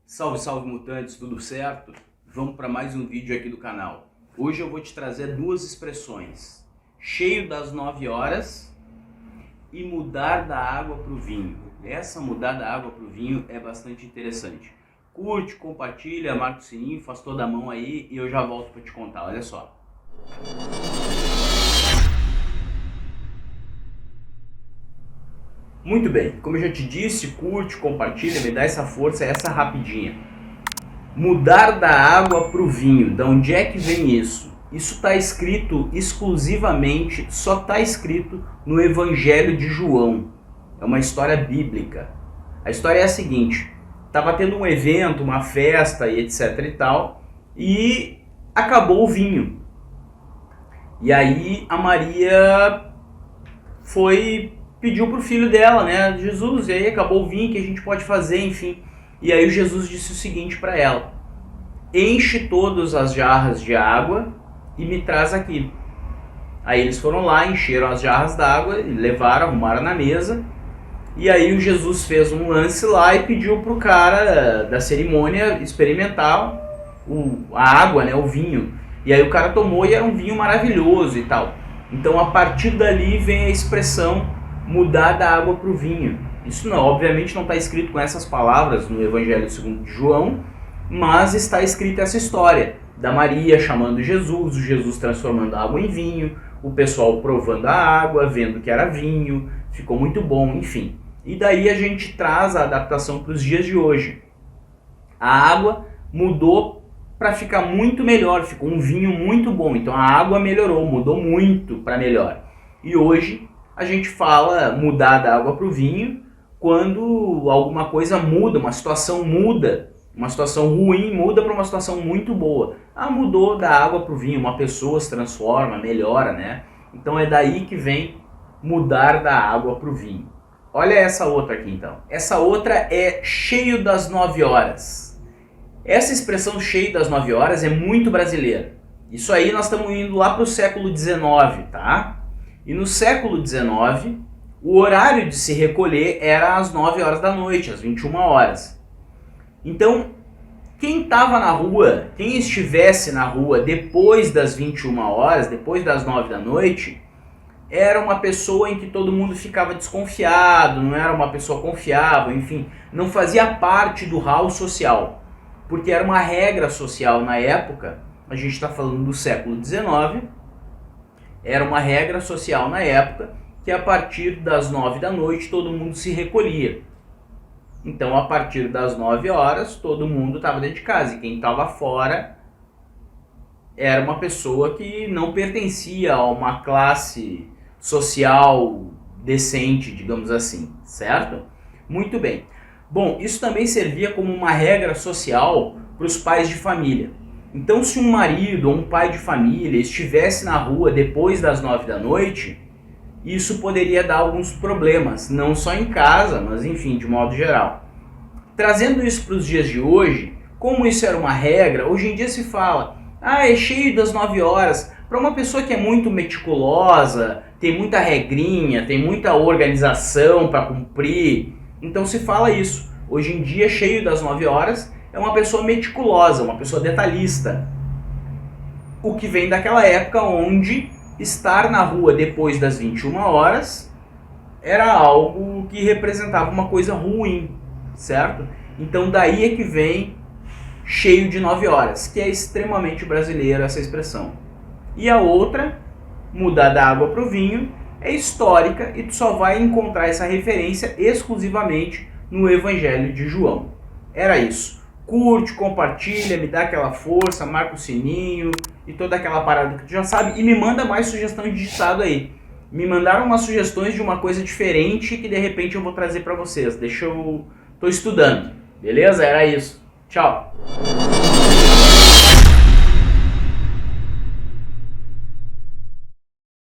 Salve, salve mutantes, tudo certo? Vamos para mais um vídeo aqui do canal. Hoje eu vou te trazer duas expressões: cheio das 9 horas e mudar da água para o vinho. Essa mudar da água para o vinho é bastante interessante. Curte, compartilha, marca o sininho, faz toda a mão aí e eu já volto para te contar, olha só. Muito bem, como eu já te disse, curte, compartilha, me dá essa força, essa rapidinha. Mudar da água para o vinho, de onde é que vem isso? Isso está escrito exclusivamente, só está escrito no Evangelho de João. É uma história bíblica. A história é a seguinte: estava tendo um evento, uma festa e etc e tal, e acabou o vinho. E aí a Maria pediu pro filho dela, né? Jesus, e aí acabou o vinho, o que a gente pode fazer, enfim. E aí o Jesus disse o seguinte para ela: enche todas as jarras de água e me traz aqui. Aí eles foram lá, encheram as jarras d'água, levaram, arrumaram na mesa. E aí o Jesus fez um lance lá e pediu pro cara da cerimônia experimentar a água, né, o vinho. E aí o cara tomou e era um vinho maravilhoso e tal. Então a partir dali vem a expressão mudar da água para o vinho. Isso não, obviamente não está escrito com essas palavras no Evangelho segundo João, mas está escrita essa história da Maria chamando Jesus, o Jesus transformando a água em vinho, o pessoal provando a água, vendo que era vinho, ficou muito bom, enfim. E daí a gente traz a adaptação para os dias de hoje. A água mudou para ficar muito melhor, ficou um vinho muito bom, então a água melhorou, mudou muito para melhor. E hoje a gente fala mudar da água para o vinho quando alguma coisa muda, uma situação muda, uma situação ruim muda para uma situação muito boa. Ah, mudou da água para o vinho, uma pessoa se transforma, melhora, né? Então é daí que vem mudar da água para o vinho. Olha essa outra aqui então. Essa outra é cheio das 9 horas. Essa expressão cheio das 9 horas é muito brasileira. Isso aí nós estamos indo lá para o século XIX, tá? E no século XIX, o horário de se recolher era às 9 horas da noite, às 21 horas. Então, quem estava na rua, quem estivesse na rua depois das 21 horas, depois das 9 da noite, era uma pessoa em que todo mundo ficava desconfiado, não era uma pessoa confiável, enfim, não fazia parte do hall social, porque era uma regra social na época. A gente está falando do século XIX, era uma regra social na época que a partir das 9 da noite todo mundo se recolhia. Então a partir das 9 horas todo mundo estava dentro de casa e quem estava fora era uma pessoa que não pertencia a uma classe social decente, digamos assim, certo? Muito bem. Bom, isso também servia como uma regra social para os pais de família. Então, se um marido ou um pai de família estivesse na rua depois das 9 da noite, isso poderia dar alguns problemas, não só em casa, mas enfim, de modo geral. Trazendo isso para os dias de hoje, como isso era uma regra, hoje em dia se fala, é cheio das 9 horas. Para uma pessoa que é muito meticulosa, tem muita regrinha, tem muita organização para cumprir, então se fala isso. Hoje em dia, cheio das 9 horas, é uma pessoa meticulosa, uma pessoa detalhista. O que vem daquela época onde estar na rua depois das 21 horas era algo que representava uma coisa ruim, certo? Então daí é que vem cheio de 9 horas, que é extremamente brasileira essa expressão. E a outra, mudar da água para o vinho, é histórica e tu só vai encontrar essa referência exclusivamente no Evangelho de João. Era isso. Curte, compartilha, me dá aquela força, marca o sininho e toda aquela parada que tu já sabe. E me manda mais sugestão de ditado aí. Me mandaram umas sugestões de uma coisa diferente que de repente eu vou trazer pra vocês. Tô estudando, beleza? Era isso. Tchau.